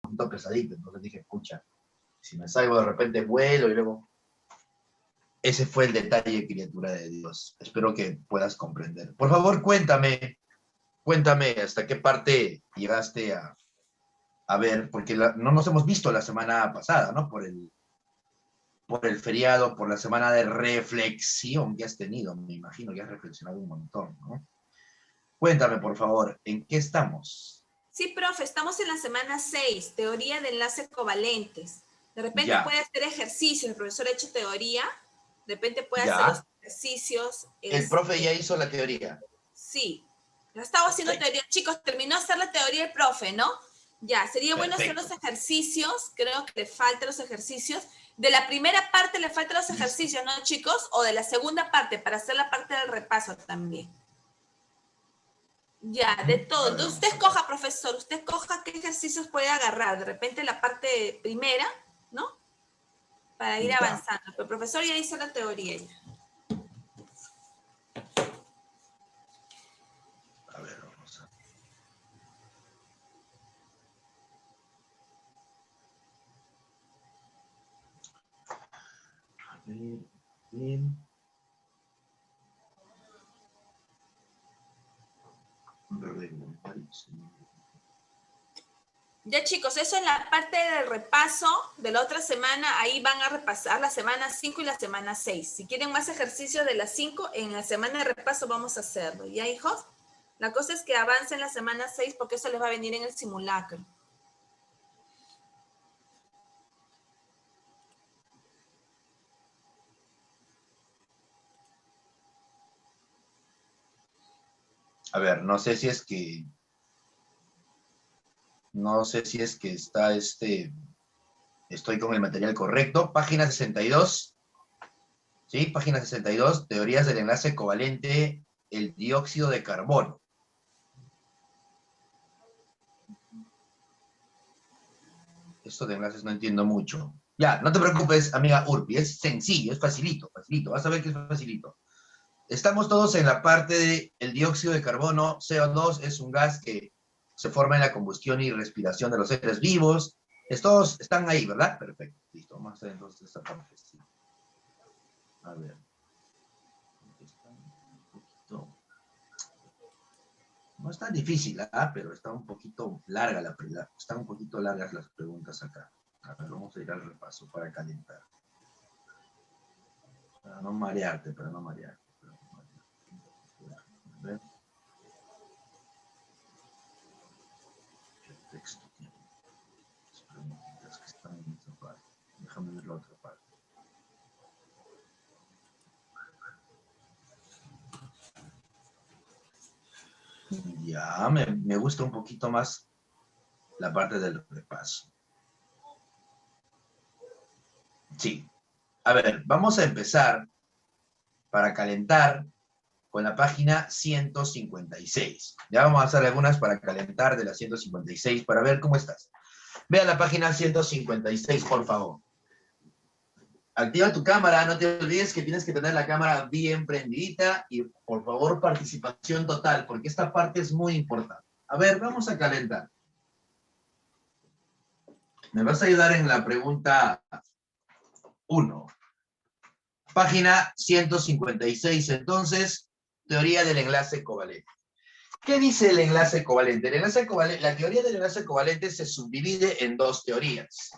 un poquito pesadito, entonces dije, escucha, si me salgo de repente vuelo y luego... Ese fue el detalle, criatura de Dios. Espero que puedas comprender. Por favor, cuéntame hasta qué parte llegaste a ver, porque no nos hemos visto la semana pasada, ¿no? Por el feriado, por la semana de reflexión que has tenido. Me imagino que has reflexionado un montón, ¿no? Cuéntame, por favor, ¿en qué estamos? Sí, profe, estamos en la semana 6, teoría de enlaces covalentes. De repente Ya. puede hacer ejercicios, el profesor ha hecho teoría, de repente puede hacer los Ya. ejercicios. El profe ya hizo la teoría. Sí, lo estaba haciendo Perfecto. teoría. Chicos, terminó de hacer la teoría el profe, ¿no? Ya, sería bueno hacer Perfecto. los ejercicios, creo que le faltan los ejercicios. De la primera parte le faltan los ejercicios, ¿no, chicos? O de la segunda parte, para hacer la parte del repaso también. Ya, de todo. Entonces usted escoja, profesor, usted escoja qué ejercicios puede agarrar. De repente la parte primera, ¿no? Para ir avanzando. Pero el profesor ya hizo la teoría ya. A ver, vamos a... Bien. Ya, chicos, eso en la parte del repaso de la otra semana, ahí van a repasar la semana 5 y la semana 6. Si quieren más ejercicios de las 5, en la semana de repaso vamos a hacerlo. ¿Ya, hijos? La cosa es que avancen la semana 6 porque eso les va a venir en el simulacro. A ver, no sé si es que está estoy con el material correcto. Página 62. ¿Sí? Página 62, teorías del enlace covalente, el dióxido de carbono. Esto de enlaces no entiendo mucho. Ya, no te preocupes, amiga Urpi, es sencillo, es facilito, vas a ver que es facilito. Estamos todos en la parte del dióxido de carbono. CO2 es un gas que se forma en la combustión y respiración de los seres vivos. Todos están ahí, ¿verdad? Perfecto, listo, vamos a hacer entonces esta parte. A ver. No es tan difícil, pero está un poquito larga están un poquito largas las preguntas acá. A ver, vamos a ir al repaso para calentar. Para no marearte. A ver. ¿Qué texto tiene? Las preguntitas que están en esta parte. Déjame ver la otra parte. Ya, me gusta un poquito más la parte del repaso. Sí. A ver, vamos a empezar para calentar con la página 156. Ya vamos a hacer algunas para calentar de la 156 para ver cómo estás. Ve a la página 156, por favor. Activa tu cámara, no te olvides que tienes que tener la cámara bien prendidita y por favor participación total, porque esta parte es muy importante. A ver, vamos a calentar. Me vas a ayudar en la pregunta 1. Página 156, entonces, teoría del enlace covalente. ¿Qué dice el enlace covalente? La teoría del enlace covalente se subdivide en dos teorías.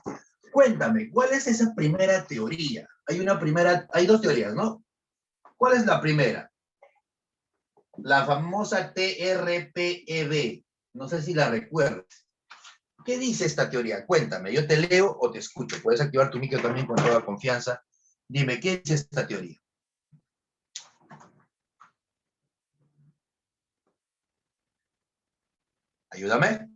Cuéntame, ¿cuál es esa primera teoría? Hay dos teorías, ¿no? ¿Cuál es la primera? La famosa TRPEB. No sé si la recuerdas. ¿Qué dice esta teoría? Cuéntame, yo te leo o te escucho. Puedes activar tu micro también con toda confianza. Dime, ¿qué dice esta teoría? Ayúdame.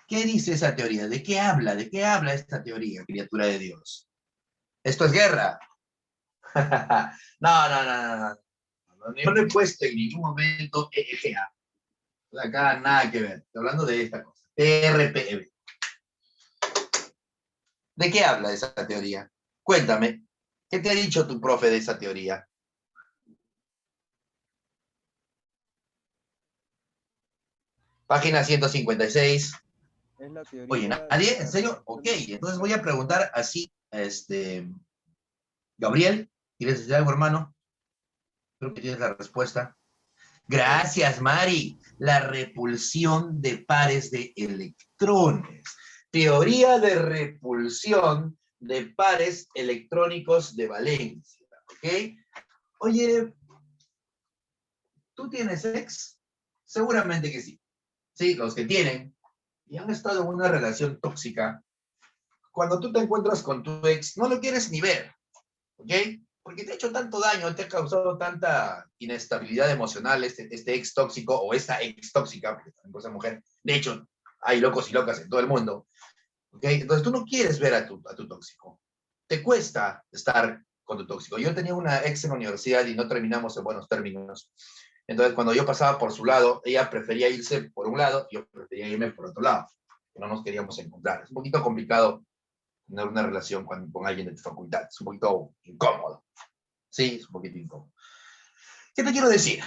¿Qué dice esa teoría? ¿De qué habla? ¿De qué habla esta teoría, criatura de Dios? ¿Esto es guerra? No. Yo no he puesto en ningún momento EGA. Acá nada que ver. Estoy hablando de esta cosa. TRPM. ¿De qué habla esa teoría? Cuéntame. ¿Qué te ha dicho tu profe de esa teoría? Página 156. Es la teoría. Oye, ¿nadie? ¿En serio? Ok, entonces voy a preguntar así, Gabriel, ¿quieres decir algo, hermano? Creo que tienes la respuesta. Gracias, Mari. La repulsión de pares de electrones. Teoría de repulsión de pares electrónicos de valencia. ¿Ok? Oye, ¿tú tienes ex? Seguramente que sí. Sí, los que tienen y han estado en una relación tóxica, cuando tú te encuentras con tu ex, no lo quieres ni ver. ¿Ok? Porque te ha hecho tanto daño, te ha causado tanta inestabilidad emocional este ex tóxico o esta ex tóxica, porque también puede ser mujer. De hecho, hay locos y locas en todo el mundo. ¿Ok? Entonces tú no quieres ver a tu tóxico. Te cuesta estar con tu tóxico. Yo tenía una ex en la universidad y no terminamos en buenos términos. Entonces cuando yo pasaba por su lado, ella prefería irse por un lado, yo prefería irme por otro lado. No nos queríamos encontrar. Es un poquito complicado tener una relación con alguien de tu facultad. Es un poquito incómodo. Sí, es un poquito incómodo. ¿Qué te quiero decir?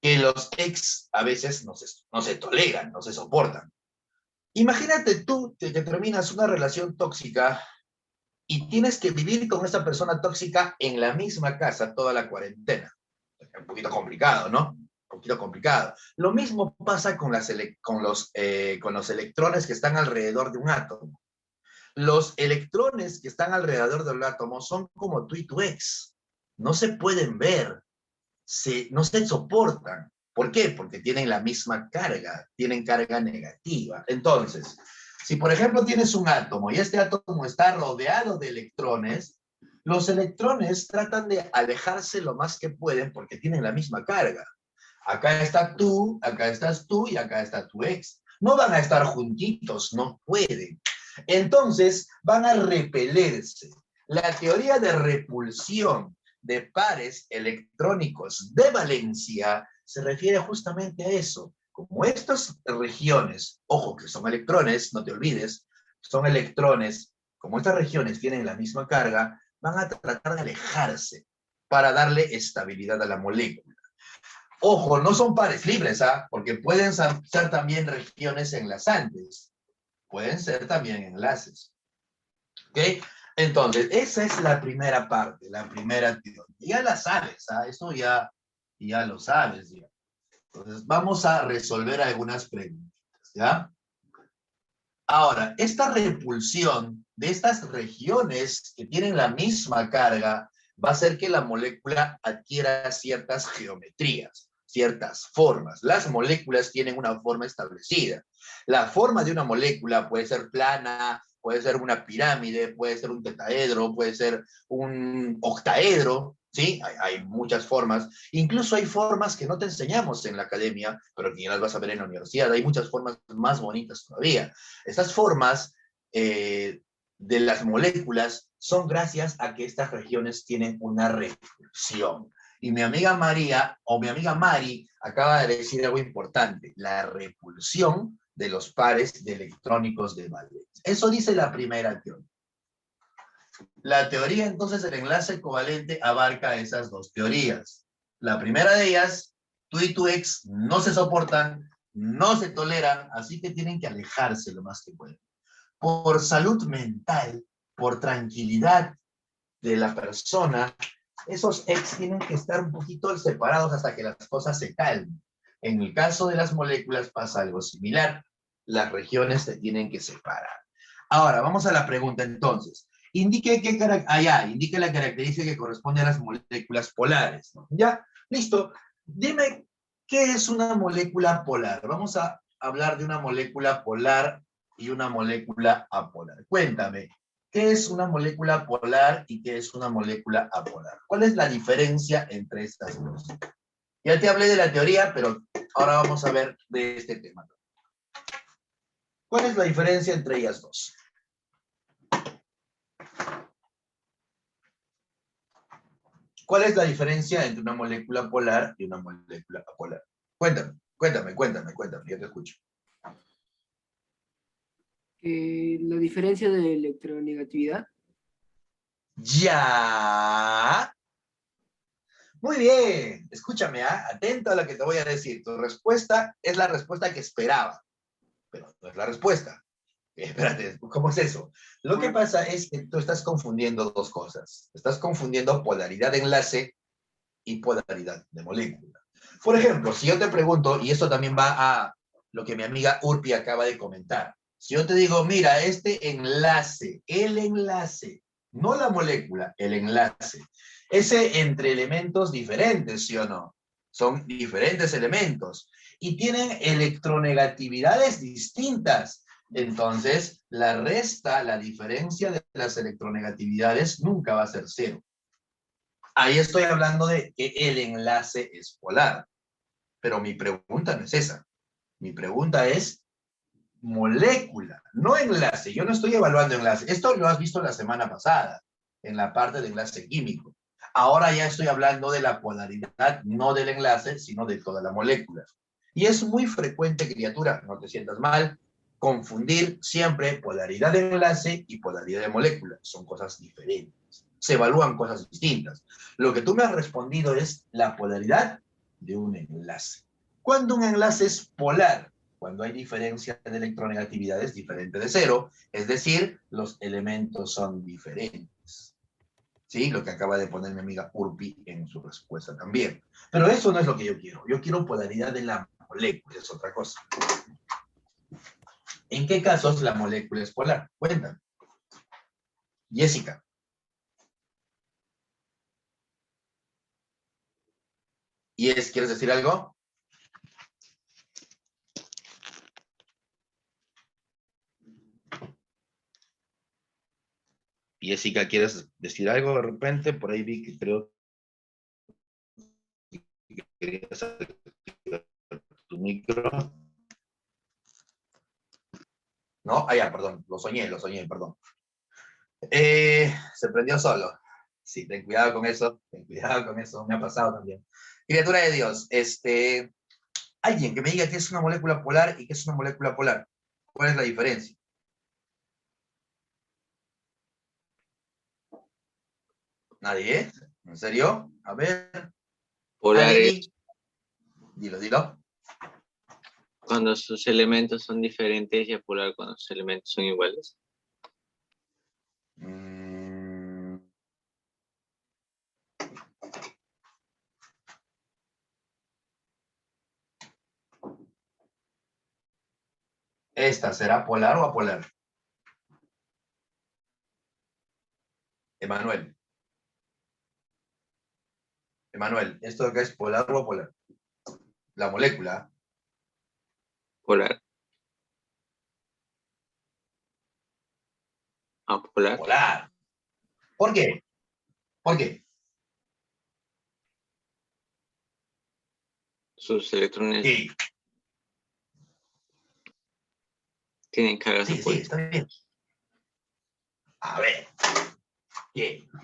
Que los ex a veces no se toleran, no se soportan. Imagínate tú que terminas una relación tóxica y tienes que vivir con esta persona tóxica en la misma casa toda la cuarentena. Es un poquito complicado, ¿no? Un poquito complicado. Lo mismo pasa con los electrones que están alrededor de un átomo. Los electrones que están alrededor del átomo son como tú y tu ex. No se pueden ver, no se soportan. ¿Por qué? Porque tienen la misma carga, tienen carga negativa. Entonces, si por ejemplo tienes un átomo y este átomo está rodeado de electrones, los electrones tratan de alejarse lo más que pueden porque tienen la misma carga. Acá está tú, acá estás tú y acá está tu ex. No van a estar juntitos, no pueden. Entonces van a repelerse. La teoría de repulsión de pares electrónicos de valencia se refiere justamente a eso. Como estas regiones, ojo que son electrones, no te olvides, son electrones, como estas regiones tienen la misma carga, van a tratar de alejarse para darle estabilidad a la molécula. Ojo, no son pares libres, ¿ah? Porque pueden ser también regiones enlazantes, pueden ser también enlaces. ¿Ok? Entonces, esa es la primera parte, la primera teoría. Ya la sabes, ¿ah? Eso ya lo sabes. Ya. Entonces, vamos a resolver algunas preguntas, ¿ya? Ahora, esta repulsión de estas regiones que tienen la misma carga va a hacer que la molécula adquiera ciertas geometrías, ciertas formas. Las moléculas tienen una forma establecida. La forma de una molécula puede ser plana, puede ser una pirámide, puede ser un tetaedro, puede ser un octaedro, ¿sí? Hay muchas formas. Incluso hay formas que no te enseñamos en la academia, pero que ya las vas a ver en la universidad. Hay muchas formas más bonitas todavía. Estas formas de las moléculas son gracias a que estas regiones tienen una repulsión. Y mi amiga María, o mi amiga Mari, acaba de decir algo importante, la repulsión de los pares de electrónicos de valencia. Eso dice la primera teoría. La teoría, entonces, del enlace covalente abarca esas dos teorías. La primera de ellas, tú y tu ex no se soportan, no se toleran, así que tienen que alejarse lo más que pueden. Por salud mental, por tranquilidad de la persona, esos ex tienen que estar un poquito separados hasta que las cosas se calmen. En el caso de las moléculas pasa algo similar. Las regiones se tienen que separar. Ahora, vamos a la pregunta entonces. Indique indique la característica que corresponde a las moléculas polares, ¿no? Ya, listo. Dime, ¿qué es una molécula polar? Vamos a hablar de una molécula polar y una molécula apolar. Cuéntame, ¿qué es una molécula polar y qué es una molécula apolar? ¿Cuál es la diferencia entre estas dos? Ya te hablé de la teoría, pero ahora vamos a ver de este tema. ¿Cuál es la diferencia entre ellas dos? ¿Cuál es la diferencia entre una molécula polar y una molécula apolar? Cuéntame, yo te escucho. La diferencia de electronegatividad. Ya. Muy bien, escúchame, atento a lo que te voy a decir. Tu respuesta es la respuesta que esperaba, pero no es la respuesta. Espérate, ¿cómo es eso? Lo que pasa es que tú estás confundiendo dos cosas. Estás confundiendo polaridad de enlace y polaridad de molécula. Por ejemplo, si yo te pregunto, y esto también va a lo que mi amiga Urpi acaba de comentar. Si yo te digo, mira, este enlace, el enlace, no la molécula, el enlace, ese entre elementos diferentes, ¿sí o no? Son diferentes elementos y tienen electronegatividades distintas. Entonces, la resta, la diferencia de las electronegatividades nunca va a ser cero. Ahí estoy hablando de que el enlace es polar. Pero mi pregunta no es esa. Mi pregunta es molécula, no enlace. Yo no estoy evaluando enlace. Esto lo has visto la semana pasada, en la parte de enlace químico. Ahora ya estoy hablando de la polaridad, no del enlace, sino de toda la molécula. Y es muy frecuente, criatura, no te sientas mal, confundir siempre polaridad de enlace y polaridad de molécula. Son cosas diferentes. Se evalúan cosas distintas. Lo que tú me has respondido es la polaridad de un enlace. Cuando un enlace es polar, cuando hay diferencia de electronegatividades diferente de cero, es decir, los elementos son diferentes. ¿Sí? Lo que acaba de poner mi amiga Urpi en su respuesta también. Pero eso no es lo que yo quiero. Yo quiero polaridad de la molécula, es otra cosa. ¿En qué casos la molécula es polar? Cuéntame. Jessica. ¿Quieres decir algo? Jessica, ¿quieres decir algo de repente? Por ahí vi que creo que querías activar tu micro. No, ya, perdón, lo soñé, perdón. Se prendió solo. Sí, ten cuidado con eso, me ha pasado también. Criatura de Dios, alguien que me diga qué es una molécula polar y qué es una molécula polar. ¿Cuál es la diferencia? ¿Nadie? ¿En serio? A ver. Polar es Areli. Dilo. cuando sus elementos son diferentes y apolar cuando sus elementos son iguales. ¿Esta será polar o apolar? Emanuel, ¿esto de acá es polar o apolar? La molécula. Polar. Apolar. Polar. ¿Por qué? ¿Por qué? Sus electrones Sí, tienen cargas sí, opuestas. está bien. A ver. Ok.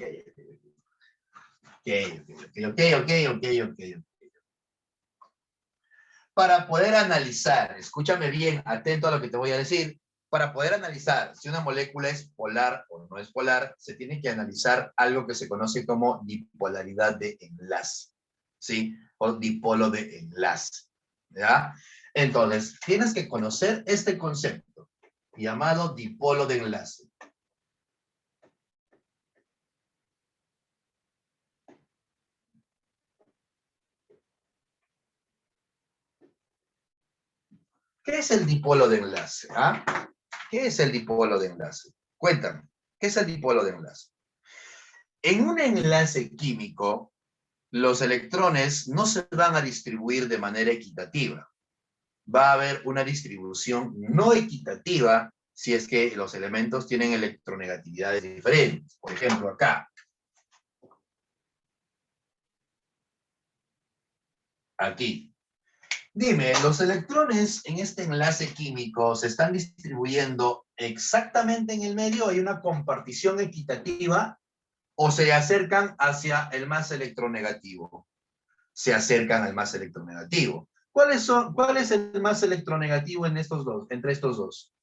Para poder analizar, escúchame bien, atento a lo que te voy a decir, para poder analizar si una molécula es polar o no es polar, se tiene que analizar algo que se conoce como dipolaridad de enlace, ¿sí? O dipolo de enlace, ¿ya? Entonces, tienes que conocer este concepto llamado dipolo de enlace. ¿Qué es el dipolo de enlace? ¿Ah? ¿Qué es el dipolo de enlace? Cuéntame, ¿qué es el dipolo de enlace? En un enlace químico, los electrones no se van a distribuir de manera equitativa. Va a haber una distribución no equitativa si es que los elementos tienen electronegatividades diferentes. Por ejemplo, acá. Aquí. Dime, ¿los electrones en este enlace químico se están distribuyendo exactamente en el medio? ¿Hay una compartición equitativa? ¿O se acercan hacia el más electronegativo? Se acercan al más electronegativo. ¿Cuál es el más electronegativo entre estos dos?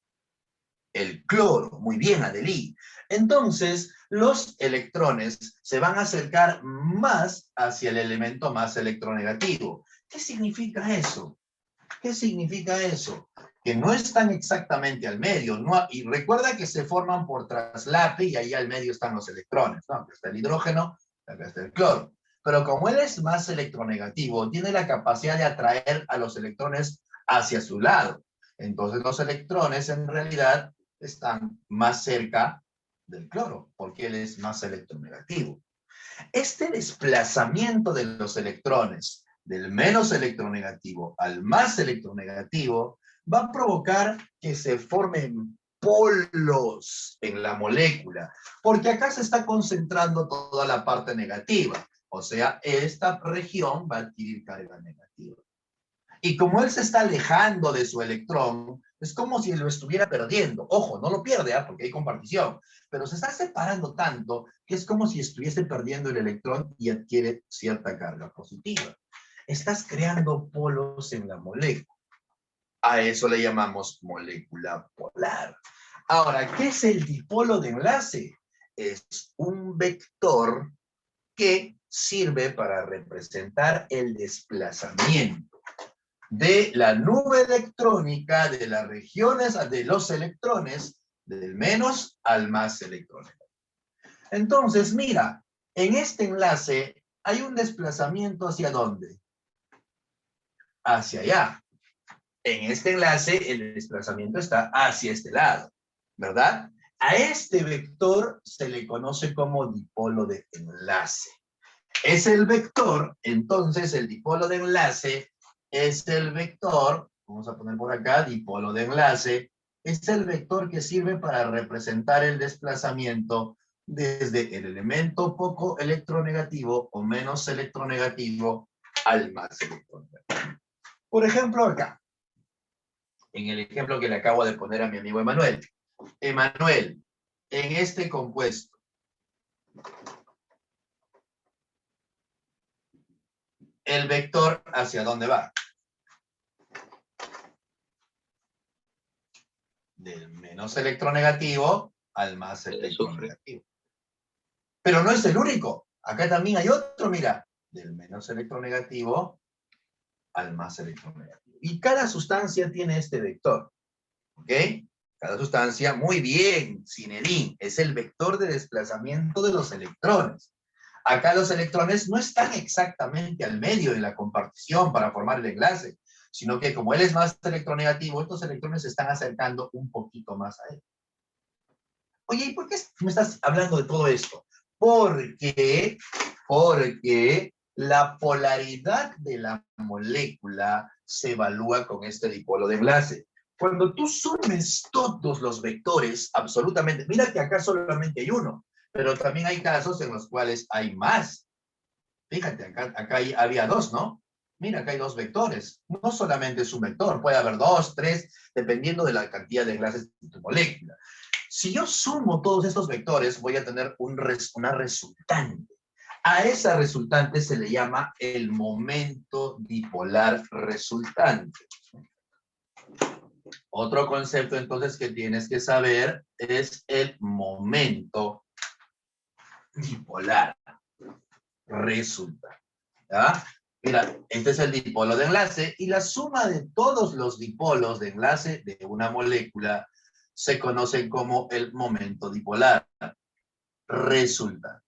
El cloro. Muy bien, Adelí. Entonces, los electrones se van a acercar más hacia el elemento más electronegativo. ¿Qué significa eso? ¿Qué significa eso? que no están exactamente al medio, ¿no? Y recuerda que se forman por traslape y ahí al medio están los electrones, ¿no? Acá está el hidrógeno, acá está el cloro. Pero como él es más electronegativo, tiene la capacidad de atraer a los electrones hacia su lado. Entonces los electrones en realidad están más cerca del cloro, porque él es más electronegativo. Este desplazamiento de los electrones del menos electronegativo al más electronegativo va a provocar que se formen polos en la molécula, porque acá se está concentrando toda la parte negativa, o sea, esta región va a adquirir carga negativa. Y como él se está alejando de su electrón, es como si lo estuviera perdiendo. Ojo, no lo pierde, porque hay compartición, pero se está separando tanto que es como si estuviese perdiendo el electrón y adquiere cierta carga positiva. Estás creando polos en la molécula. A eso le llamamos molécula polar. Ahora, ¿qué es el dipolo de enlace? Es un vector que sirve para representar el desplazamiento de la nube electrónica de las regiones de los electrones del menos al más electrónico. Entonces, mira, en este enlace hay un desplazamiento ¿hacia dónde? Hacia allá. En este enlace el desplazamiento está hacia este lado, ¿verdad? A este vector se le conoce como dipolo de enlace. Es el vector, entonces el dipolo de enlace es el vector, vamos a poner por acá, dipolo de enlace, es el vector que sirve para representar el desplazamiento desde el elemento poco electronegativo o menos electronegativo al más electronegativo. Por ejemplo, acá, en el ejemplo que le acabo de poner a mi amigo Emanuel. Emanuel, en este compuesto, el vector ¿hacia dónde va? Del menos electronegativo al más electronegativo. Pero no es el único. Acá también hay otro, mira. Del menos electronegativo al más electronegativo. Y cada sustancia tiene este vector. ¿Ok? Cada sustancia, muy bien, Zinedine, es el vector de desplazamiento de los electrones. Acá los electrones no están exactamente al medio de la compartición para formar el enlace, sino que como él es más electronegativo, estos electrones se están acercando un poquito más a él. Oye, ¿y por qué me estás hablando de todo esto? Porque la polaridad de la molécula se evalúa con este dipolo de enlace. Cuando tú sumes todos los vectores, absolutamente, mira que acá solamente hay uno, pero también hay casos en los cuales hay más. Fíjate, acá había dos, ¿no? Mira, acá hay dos vectores. No solamente es un vector, puede haber dos, tres, dependiendo de la cantidad de enlaces de tu molécula. Si yo sumo todos estos vectores, voy a tener una resultante. A esa resultante se le llama el momento dipolar resultante. Otro concepto entonces que tienes que saber es el momento dipolar resultante. ¿Ya? Mira, este es el dipolo de enlace y la suma de todos los dipolos de enlace de una molécula se conoce como el momento dipolar resultante.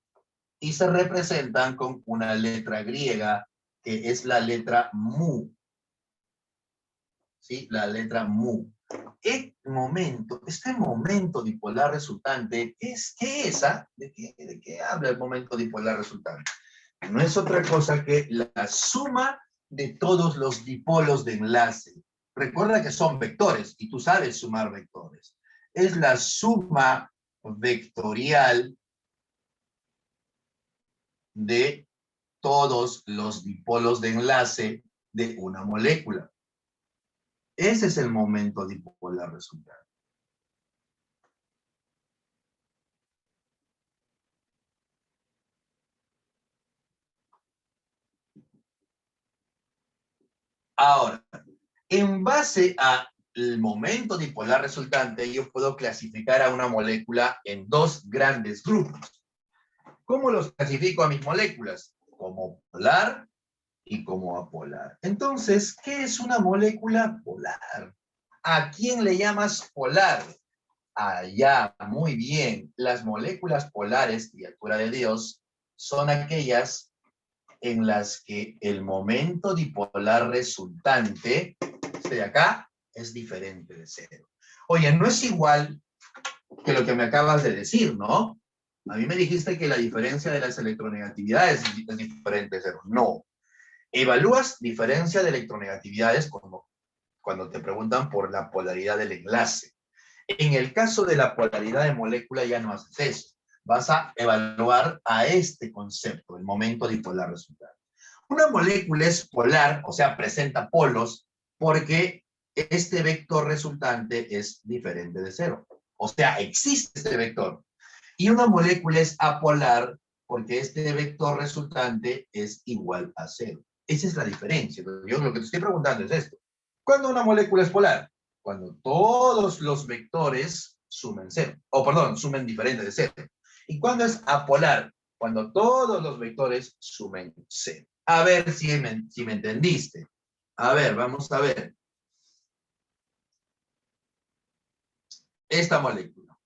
Y se representan con una letra griega que es la letra mu. ¿Sí? La letra mu. Este momento dipolar resultante, ¿qué es? ¿De qué habla el momento dipolar resultante? No es otra cosa que la suma de todos los dipolos de enlace. Recuerda que son vectores y tú sabes sumar vectores. Es la suma vectorial de todos los dipolos de enlace de una molécula. Ese es el momento dipolar resultante. Ahora, en base al momento dipolar resultante, yo puedo clasificar a una molécula en dos grandes grupos. ¿Cómo los clasifico a mis moléculas? Como polar y como apolar. Entonces, ¿qué es una molécula polar? ¿A quién le llamas polar? Allá, muy bien. Las moléculas polares, criatura de Dios, son aquellas en las que el momento dipolar resultante, este de acá, es diferente de cero. Oye, no es igual que lo que me acabas de decir, ¿no? A mí me dijiste que la diferencia de las electronegatividades es diferente de cero. No. Evalúas diferencia de electronegatividades cuando te preguntan por la polaridad del enlace. En el caso de la polaridad de molécula ya no haces eso. Vas a evaluar a este concepto, el momento dipolar resultante. Una molécula es polar, o sea, presenta polos, porque este vector resultante es diferente de cero. O sea, existe este vector. Y una molécula es apolar, porque este vector resultante es igual a cero. Esa es la diferencia. Yo lo que te estoy preguntando es esto. ¿Cuándo una molécula es polar? Cuando todos los vectores sumen cero. Sumen diferente de cero. ¿Y cuándo es apolar? Cuando todos los vectores sumen cero. A ver si me entendiste. A ver, vamos a ver. Esta molécula.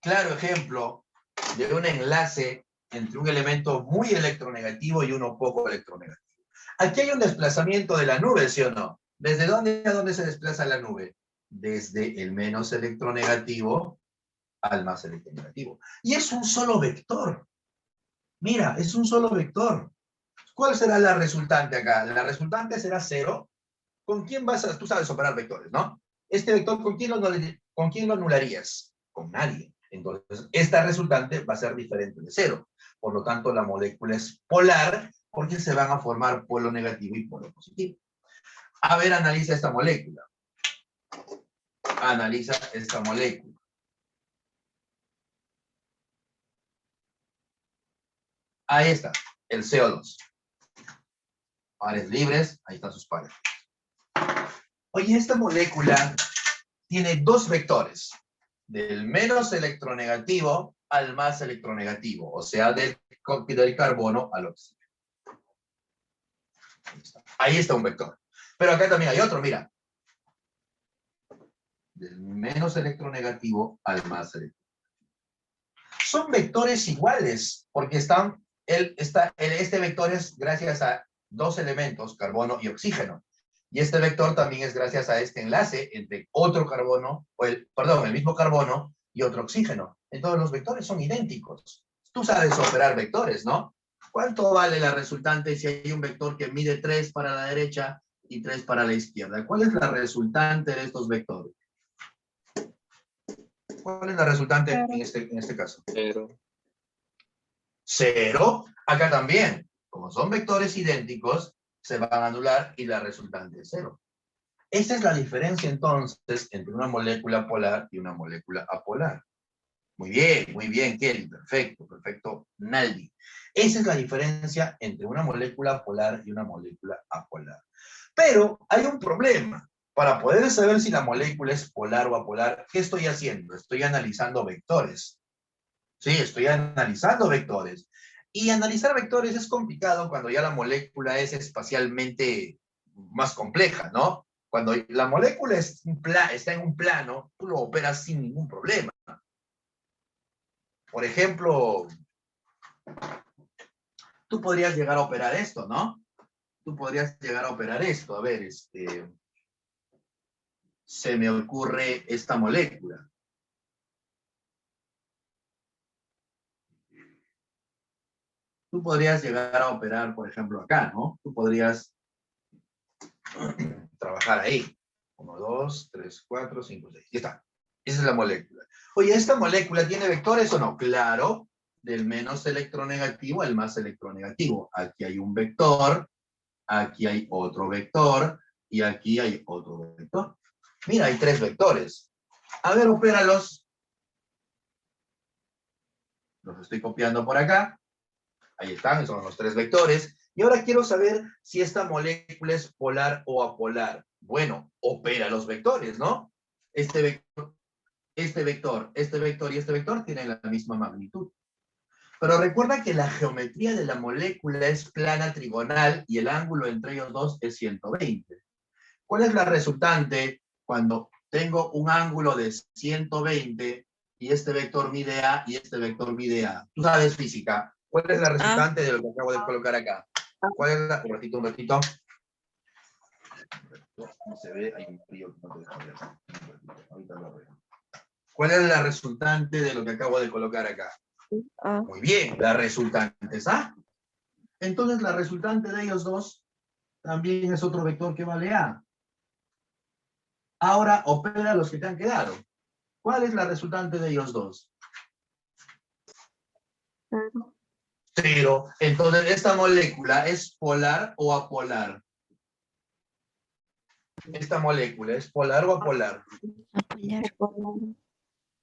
Claro ejemplo de un enlace entre un elemento muy electronegativo y uno poco electronegativo. Aquí hay un desplazamiento de la nube, ¿sí o no? ¿Desde dónde a dónde se desplaza la nube? Desde el menos electronegativo al más electronegativo. Y es un solo vector. Mira, es un solo vector. ¿Cuál será la resultante acá? La resultante será cero. ¿Con quién vas a...? Tú sabes operar vectores, ¿no? Este vector, ¿con quién lo anularías? Con nadie. Entonces, esta resultante va a ser diferente de cero. Por lo tanto, la molécula es polar porque se van a formar polo negativo y polo positivo. A ver, analiza esta molécula. Analiza esta molécula. Ahí está, el CO2. Pares libres, ahí están sus pares. Oye, esta molécula tiene dos vectores. Del menos electronegativo al más electronegativo. O sea, del carbono al oxígeno. Ahí está un vector. Pero acá también hay otro, mira. Del menos electronegativo al más electronegativo. Son vectores iguales, porque este vector es gracias a dos elementos, carbono y oxígeno. Y este vector también es gracias a este enlace entre otro carbono, el mismo carbono y otro oxígeno. Entonces los vectores son idénticos. Tú sabes operar vectores, ¿no? ¿Cuánto vale la resultante si hay un vector que mide 3 para la derecha y 3 para la izquierda? ¿Cuál es la resultante de estos vectores? ¿Cuál es la resultante en este caso? Cero. Cero. Acá también. Como son vectores idénticos, se van a anular y la resultante es cero. Esa es la diferencia entonces entre una molécula polar y una molécula apolar. Muy bien, Kelly. Perfecto, perfecto, Naldi. Esa es la diferencia entre una molécula polar y una molécula apolar. Pero hay un problema. Para poder saber si la molécula es polar o apolar, ¿qué estoy haciendo? Estoy analizando vectores. Sí, estoy analizando vectores. Y analizar vectores es complicado cuando ya la molécula es espacialmente más compleja, ¿no? Cuando la molécula está en un plano, tú lo operas sin ningún problema. Por ejemplo, tú podrías llegar a operar esto, ¿no? Tú podrías llegar a operar esto. A ver, se me ocurre esta molécula. Tú podrías llegar a operar, por ejemplo, acá, ¿no? Tú podrías trabajar ahí. 1, 2, 3, 4, 5, 6. Ya está. Esa es la molécula. Oye, ¿esta molécula tiene vectores o no? Claro, del menos electronegativo al más electronegativo. Aquí hay un vector, aquí hay otro vector, y aquí hay otro vector. Mira, hay 3 vectores. A ver, opéralos. Los estoy copiando por acá. Ahí están, son los 3 vectores. Y ahora quiero saber si esta molécula es polar o apolar. Bueno, opera los vectores, ¿no? Este vector y este vector tienen la misma magnitud. Pero recuerda que la geometría de la molécula es plana trigonal y el ángulo entre ellos dos es 120. ¿Cuál es la resultante cuando tengo un ángulo de 120 y este vector mide A y este vector mide A. Tú sabes física. ¿Cuál es la resultante de lo que acabo de colocar acá? ¿Cuál es la... Un ratito. No se ve, hay un frío que no te deja ver. Ahorita lo veo. ¿Cuál es la resultante de lo que acabo de colocar acá? Muy bien, la resultante es A. Entonces la resultante de ellos dos también es otro vector que vale A. Ahora opera los que te han quedado. ¿Cuál es la resultante de ellos dos? 0. Entonces, ¿esta molécula es polar o apolar? ¿Esta molécula es polar o apolar?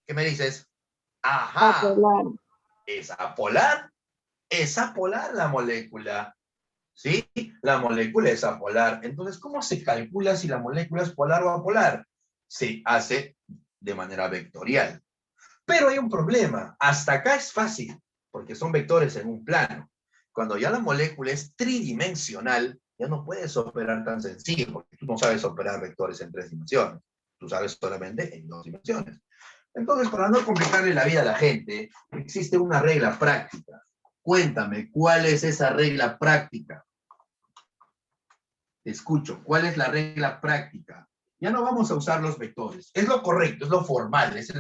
¿Qué me dices? Ajá. ¿Es apolar? Es apolar la molécula. ¿Sí? La molécula es apolar. Entonces, ¿cómo se calcula si la molécula es polar o apolar? Se hace de manera vectorial. Pero hay un problema. Hasta acá es fácil, porque son vectores en un plano. Cuando ya la molécula es tridimensional, ya no puedes operar tan sencillo, porque tú no sabes operar vectores en 3 dimensiones. Tú sabes solamente en 2 dimensiones. Entonces, para no complicarle la vida a la gente, existe una regla práctica. Cuéntame, ¿cuál es esa regla práctica? Te escucho, ¿cuál es la regla práctica? Ya no vamos a usar los vectores. Es lo correcto, es lo formal, es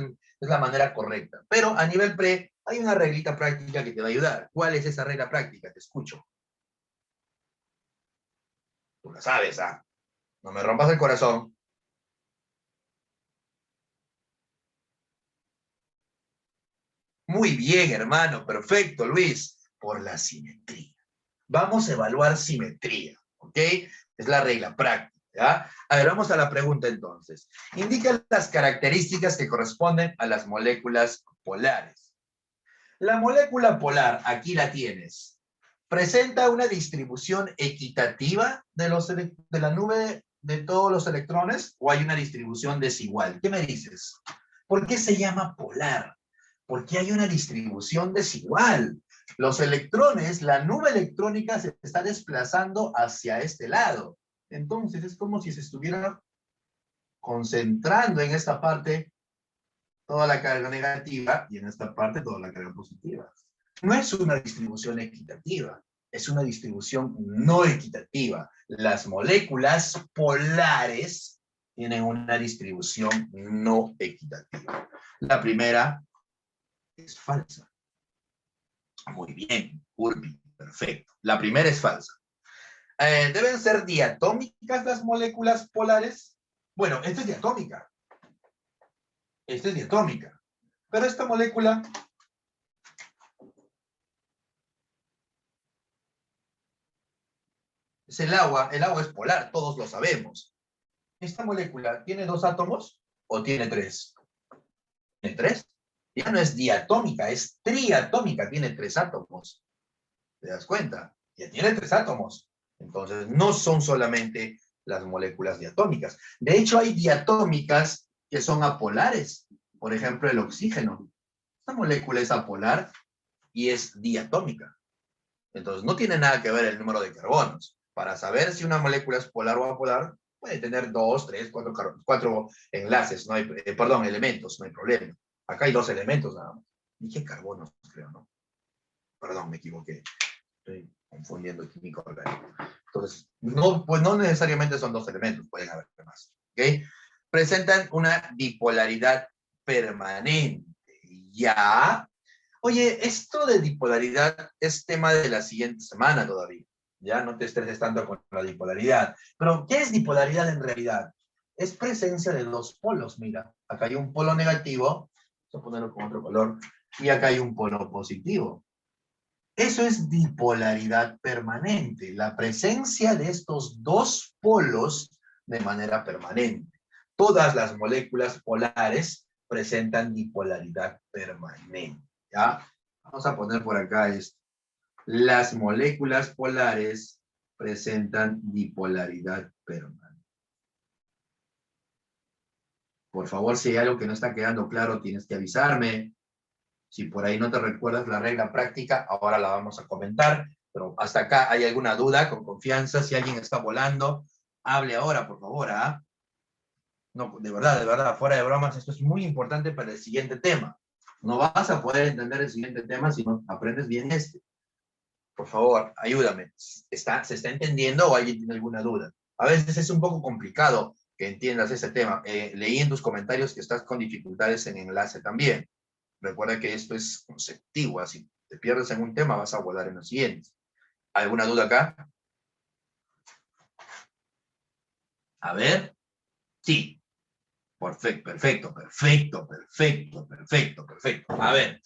la manera correcta. Pero a nivel pre, hay una reglita práctica que te va a ayudar. ¿Cuál es esa regla práctica? Te escucho. Tú la sabes, ¿ah? No me rompas el corazón. Muy bien, hermano. Perfecto, Luis. Por la simetría. Vamos a evaluar simetría, ¿ok? Es la regla práctica. ¿Ya? A ver, vamos a la pregunta entonces. Indica las características que corresponden a las moléculas polares. La molécula polar, aquí la tienes, presenta una distribución equitativa de la nube de todos los electrones o hay una distribución desigual. ¿Qué me dices? ¿Por qué se llama polar? Porque hay una distribución desigual. Los electrones, la nube electrónica se está desplazando hacia este lado. Entonces es como si se estuviera concentrando en esta parte toda la carga negativa y en esta parte toda la carga positiva. No es una distribución equitativa, es una distribución no equitativa. Las moléculas polares tienen una distribución no equitativa. La primera es falsa. Muy bien, Urbi, perfecto. La primera es falsa. ¿Deben ser diatómicas las moléculas polares? Bueno, esta es diatómica. Esta es diatómica. Pero esta molécula es el agua es polar, todos lo sabemos. ¿Esta molécula tiene 2 átomos o tiene 3? ¿Tiene 3? Ya no es diatómica, es triatómica, tiene 3 átomos. ¿Te das cuenta? Ya tiene 3 átomos. Entonces, no son solamente las moléculas diatómicas. De hecho, hay diatómicas que son apolares. Por ejemplo, el oxígeno. Esta molécula es apolar y es diatómica. Entonces, no tiene nada que ver el número de carbonos. Para saber si una molécula es polar o apolar, puede tener 2, 3, 4 enlaces, no hay, elementos, no hay problema. Acá hay 2 elementos nada más. Dije carbonos, creo, ¿no? Perdón, me equivoqué. Estoy confundiendo el químico orgánico. Entonces, no, pues no necesariamente son 2 elementos, pueden haber más. ¿Ok? Presentan una bipolaridad permanente. Ya. Oye, esto de bipolaridad es tema de la siguiente semana todavía. Ya no te estreses tanto con la bipolaridad. Pero, ¿qué es bipolaridad en realidad? Es presencia de 2 polos. Mira, acá hay un polo negativo. Vamos a ponerlo con otro color. Y acá hay un polo positivo. Eso es bipolaridad permanente, la presencia de estos 2 polos de manera permanente. Todas las moléculas polares presentan bipolaridad permanente, ¿ya? Vamos a poner por acá esto. Las moléculas polares presentan bipolaridad permanente. Por favor, si hay algo que no está quedando claro, tienes que avisarme. Si por ahí no te recuerdas la regla práctica, ahora la vamos a comentar. Pero hasta acá, ¿hay alguna duda? Con confianza, si alguien está volando, hable ahora, por favor, ¿ah? No, de verdad, fuera de bromas, esto es muy importante para el siguiente tema. No vas a poder entender el siguiente tema si no aprendes bien este. Por favor, ayúdame. ¿Se está entendiendo o alguien tiene alguna duda? A veces es un poco complicado que entiendas ese tema. Leí en tus comentarios que estás con dificultades en enlace también. Recuerda que esto es conceptivo, así te pierdes en un tema, vas a volar en los siguientes. ¿Alguna duda acá? A ver. Sí. Perfecto. A ver,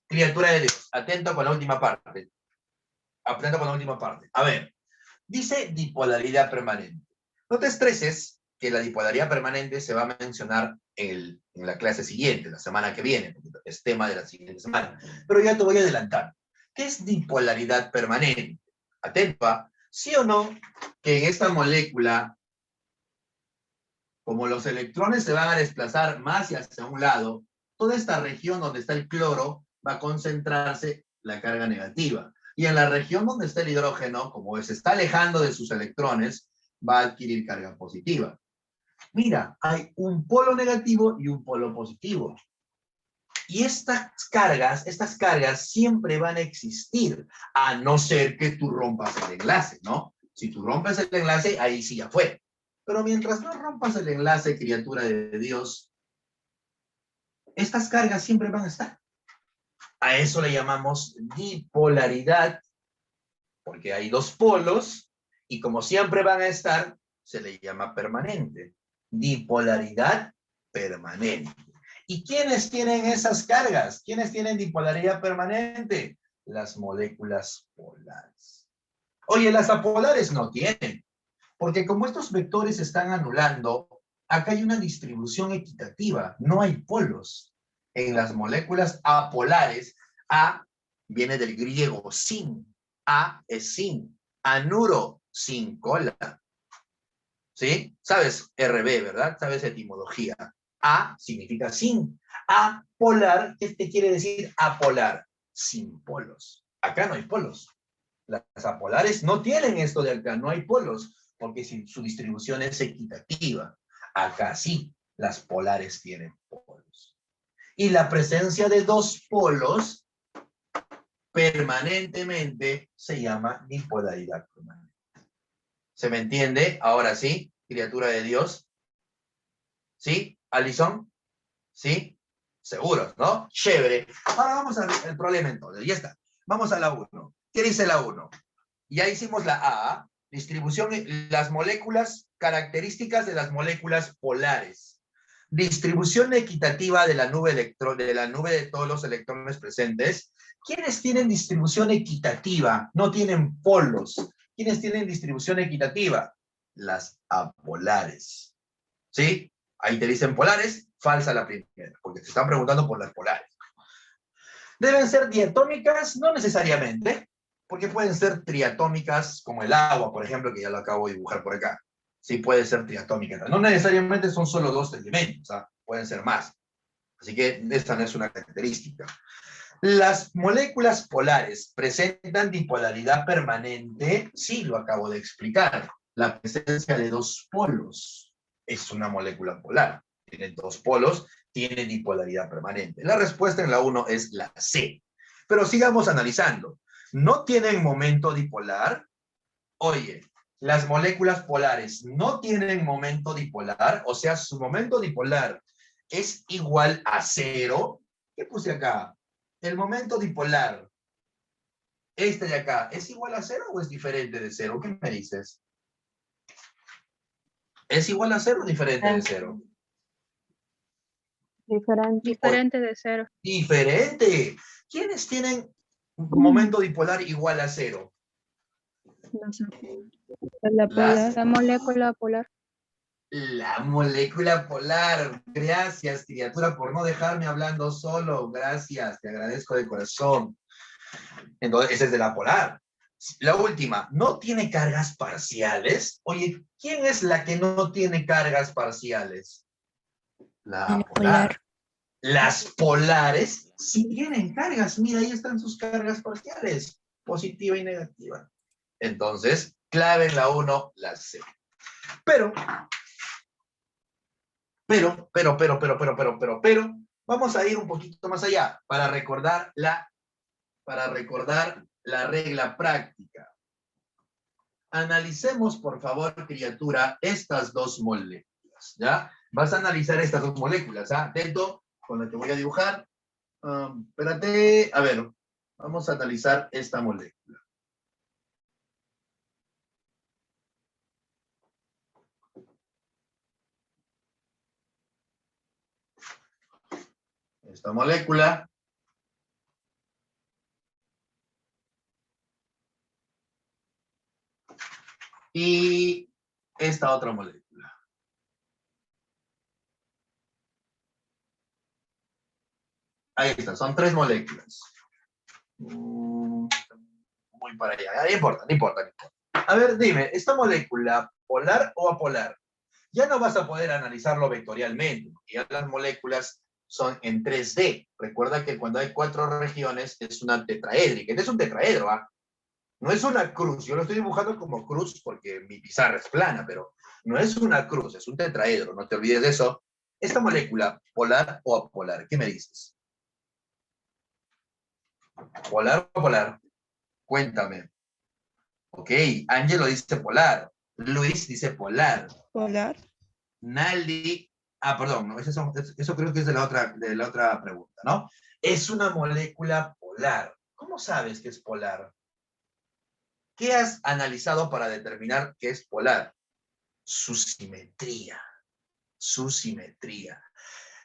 criatura de Dios, atento con la última parte. Atento con la última parte. A ver, dice dipolaridad permanente. No te estreses que la dipolaridad permanente se va a mencionar en la clase siguiente, la semana que viene, porque es tema de la siguiente semana. Pero ya te voy a adelantar. ¿Qué es dipolaridad permanente? Atento, ¿ah? ¿Sí o no que en esta molécula, como los electrones se van a desplazar más hacia un lado, toda esta región donde está el cloro va a concentrarse la carga negativa? Y en la región donde está el hidrógeno, como se está alejando de sus electrones, va a adquirir carga positiva. Mira, hay un polo negativo y un polo positivo. Y estas cargas siempre van a existir, a no ser que tú rompas el enlace, ¿no? Si tú rompes el enlace, ahí sí ya fue. Pero mientras no rompas el enlace, criatura de Dios, estas cargas siempre van a estar. A eso le llamamos dipolaridad, porque hay dos polos, y como siempre van a estar, se le llama permanente. Dipolaridad permanente. ¿Y quiénes tienen esas cargas? ¿Quiénes tienen dipolaridad permanente? Las moléculas polares. Oye, las apolares no tienen, porque como estos vectores se están anulando, acá hay una distribución equitativa, no hay polos. En las moléculas apolares, A viene del griego sin, A es sin, anuro, sin cola. ¿Sí? ¿Sabes RB, verdad? ¿Sabes etimología? A significa sin. Apolar, ¿qué te quiere decir apolar? Sin polos. Acá no hay polos. Las apolares no tienen esto de acá, no hay polos, porque su distribución es equitativa. Acá sí, las polares tienen polos. Y la presencia de dos polos permanentemente se llama dipolaridad permanente. ¿Se me entiende? Ahora sí, criatura de Dios. ¿Sí? ¿Alison? ¿Sí? Seguros, ¿no? Chévere. Ahora vamos al problema entonces. Ya está. Vamos a la 1. ¿Qué dice la 1? Ya hicimos la A. Distribución, las moléculas, características de las moléculas polares. Distribución equitativa de la nube de todos los electrones presentes. ¿Quiénes tienen distribución equitativa? No tienen polos. ¿Quiénes tienen distribución equitativa? Las apolares. ¿Sí? Ahí te dicen polares, falsa la primera, porque te están preguntando por las polares. ¿Deben ser diatómicas? No necesariamente, porque pueden ser triatómicas, como el agua, por ejemplo, que ya lo acabo de dibujar por acá. Sí, puede ser triatómica. No necesariamente son solo dos elementos, ¿ah? Pueden ser más. Así que esta no es una característica. ¿Las moléculas polares presentan dipolaridad permanente? Sí, lo acabo de explicar. La presencia de dos polos es una molécula polar. Tiene dos polos, tiene dipolaridad permanente. La respuesta en la 1 es la C. Pero sigamos analizando. ¿No tienen momento dipolar? Oye, las moléculas polares no tienen momento dipolar, o sea, su momento dipolar es igual a 0. ¿Qué puse acá? El momento dipolar, este de acá, ¿es igual a 0 o es diferente de 0? ¿Qué me dices? ¿Es igual a 0 o diferente de 0? Diferente de 0. Diferente. ¿Quiénes tienen un momento dipolar igual a 0? La molécula polar. La molécula polar. Gracias, criatura, por no dejarme hablando solo. Gracias, te agradezco de corazón. Entonces, esa es de la polar. La última, ¿no tiene cargas parciales? Oye, ¿quién es la que no tiene cargas parciales? La polar. Las polares sí tienen cargas. Mira, ahí están sus cargas parciales, positiva y negativa. Entonces, clave en la 1, la C. Pero Pero, vamos a ir un poquito más allá para recordar la regla práctica. Analicemos, por favor, criatura, estas dos moléculas, ¿ya? Vas a analizar estas dos moléculas, ¿ah? Atento con lo que voy a dibujar. Espérate, a ver, vamos a analizar esta molécula. Esta molécula y esta otra molécula. Ahí está, son tres moléculas. Muy para allá, no importa. A ver, dime, ¿esta molécula polar o apolar? Ya no vas a poder analizarlo vectorialmente, porque ya las moléculas son en 3D. Recuerda que cuando hay 4 regiones es una tetraédrica. Este es un tetraedro, ¿ah? No es una cruz. Yo lo estoy dibujando como cruz porque mi pizarra es plana, pero no es una cruz, es un tetraedro. No te olvides de eso. ¿Esta molécula, polar o apolar? ¿Qué me dices? ¿Polar o apolar? Cuéntame. Ok, Ángelo dice polar. Luis dice polar. Polar. Naldi, perdón, no, eso creo que es de la otra pregunta, ¿no? Es una molécula polar. ¿Cómo sabes que es polar? ¿Qué has analizado para determinar que es polar? Su simetría. Su simetría.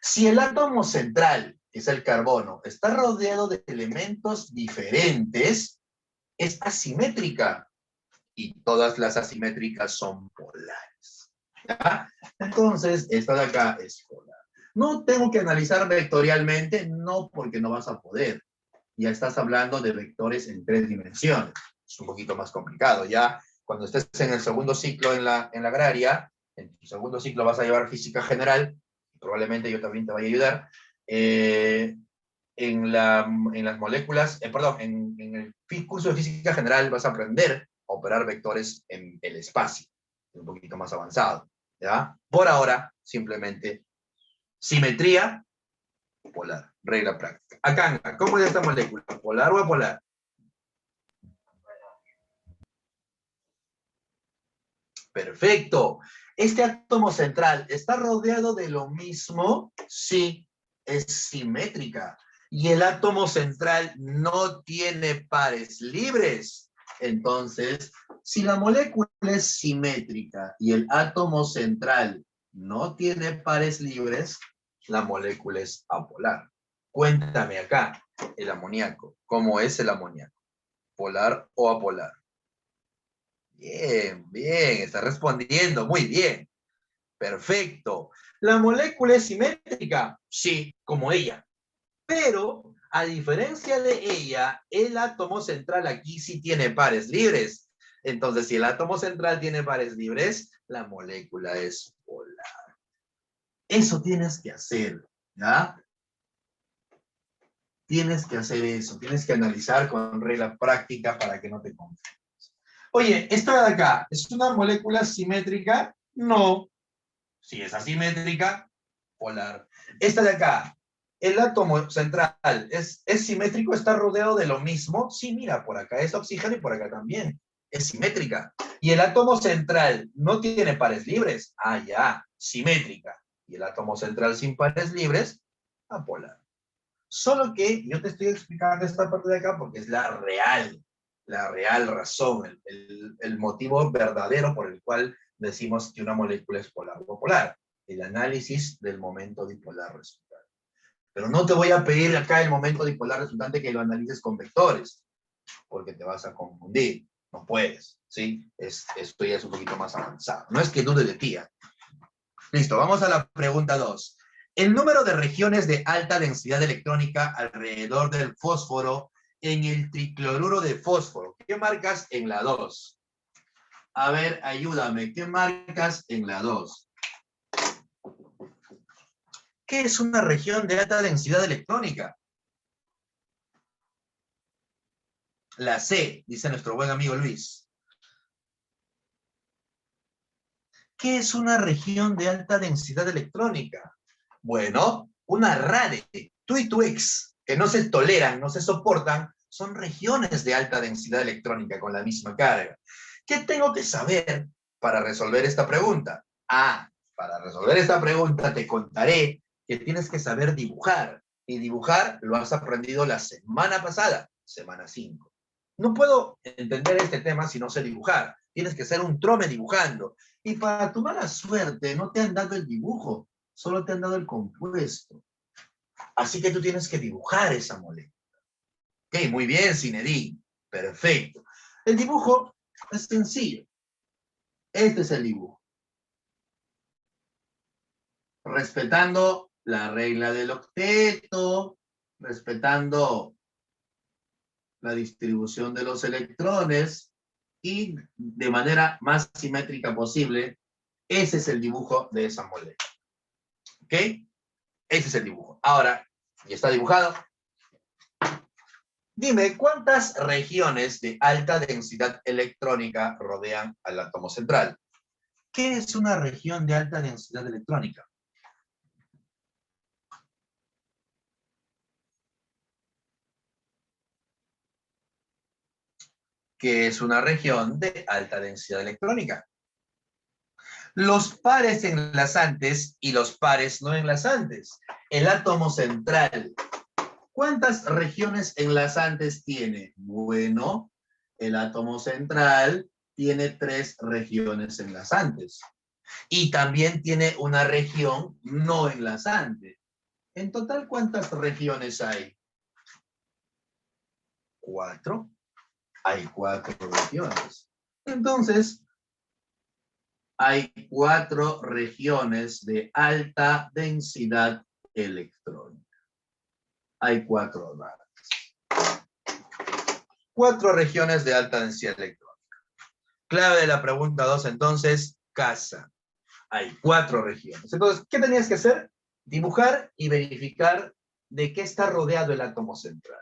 Si el átomo central, que es el carbono, está rodeado de elementos diferentes, es asimétrica. Y todas las asimétricas son polares. ¿Ya? Entonces, esta de acá es polar. No tengo que analizar vectorialmente, no, porque no vas a poder. Ya estás hablando de vectores en 3 dimensiones. Es un poquito más complicado. Ya cuando estés en el segundo ciclo en la agraria, en tu segundo ciclo vas a llevar física general, probablemente yo también te vaya a ayudar, en las moléculas, en el curso de física general vas a aprender a operar vectores en el espacio, un poquito más avanzado, ¿ya? Por ahora, simplemente, simetría polar, regla práctica. Acá, ¿cómo es esta molécula? ¿Polar o apolar? Perfecto. ¿Este átomo central está rodeado de lo mismo? Sí, es simétrica. Y el átomo central no tiene pares libres. Entonces, si la molécula es simétrica y el átomo central no tiene pares libres, la molécula es apolar. Cuéntame acá, el amoníaco. ¿Cómo es el amoníaco? ¿Polar o apolar? Bien, bien, está respondiendo, muy bien. Perfecto. ¿La molécula es simétrica? Sí, como ella. Pero, a diferencia de ella, el átomo central aquí sí tiene pares libres. Entonces, si el átomo central tiene pares libres, la molécula es polar. Eso tienes que hacer, ¿ya? Tienes que hacer eso, tienes que analizar con regla práctica para que no te confundas. Oye, esta de acá, ¿es una molécula simétrica? No. Si es asimétrica, polar. Esta de acá, el átomo central, ¿es simétrico? ¿Está rodeado de lo mismo? Sí, mira, por acá es oxígeno y por acá también. Es simétrica. Y el átomo central no tiene pares libres. Ah, ya, simétrica. Y el átomo central sin pares libres, apolar. Solo que yo te estoy explicando esta parte de acá porque es la real razón, el motivo verdadero por el cual decimos que una molécula es polar o polar. El análisis del momento dipolar resultante. Pero no te voy a pedir acá el momento dipolar resultante que lo analices con vectores, porque te vas a confundir. No puedes, ¿sí? Esto ya es un poquito más avanzado. No es que dude de ti. Listo, vamos a la pregunta 2. El número de regiones de alta densidad electrónica alrededor del fósforo en el tricloruro de fósforo. ¿Qué marcas en la 2? A ver, ayúdame. ¿Qué marcas en la 2? ¿Qué es una región de alta densidad electrónica? La C, dice nuestro buen amigo Luis. ¿Qué es una región de alta densidad electrónica? Bueno, una RADE, tú y tu ex, que no se toleran, no se soportan, son regiones de alta densidad electrónica con la misma carga. ¿Qué tengo que saber para resolver esta pregunta? Para resolver esta pregunta te contaré que tienes que saber dibujar. Y dibujar lo has aprendido la semana pasada, semana 5. No puedo entender este tema si no sé dibujar. Tienes que ser un trome dibujando. Y para tu mala suerte no te han dado el dibujo, solo te han dado el compuesto. Así que tú tienes que dibujar esa molécula. Ok, muy bien, Zinedine. Perfecto. El dibujo es sencillo. Este es el dibujo. Respetando la regla del octeto, respetando la distribución de los electrones y de manera más simétrica posible, ese es el dibujo de esa molécula. ¿Ok? Ese es el dibujo. Ahora, ya está dibujado. Dime, ¿cuántas regiones de alta densidad electrónica rodean al átomo central? ¿Qué es una región de alta densidad electrónica? ¿Qué es una región de alta densidad electrónica? Los pares enlazantes y los pares no enlazantes. El átomo central, ¿cuántas regiones enlazantes tiene? Bueno, el átomo central tiene 3 regiones enlazantes. Y también tiene una región no enlazante. En total, ¿cuántas regiones hay? 4. Hay 4 regiones. Entonces, hay 4 regiones de alta densidad electrónica. Hay 4 raras. 4 regiones de alta densidad electrónica. Clave de la pregunta 2, entonces, casa. Hay 4 regiones. Entonces, ¿qué tenías que hacer? Dibujar y verificar de qué está rodeado el átomo central.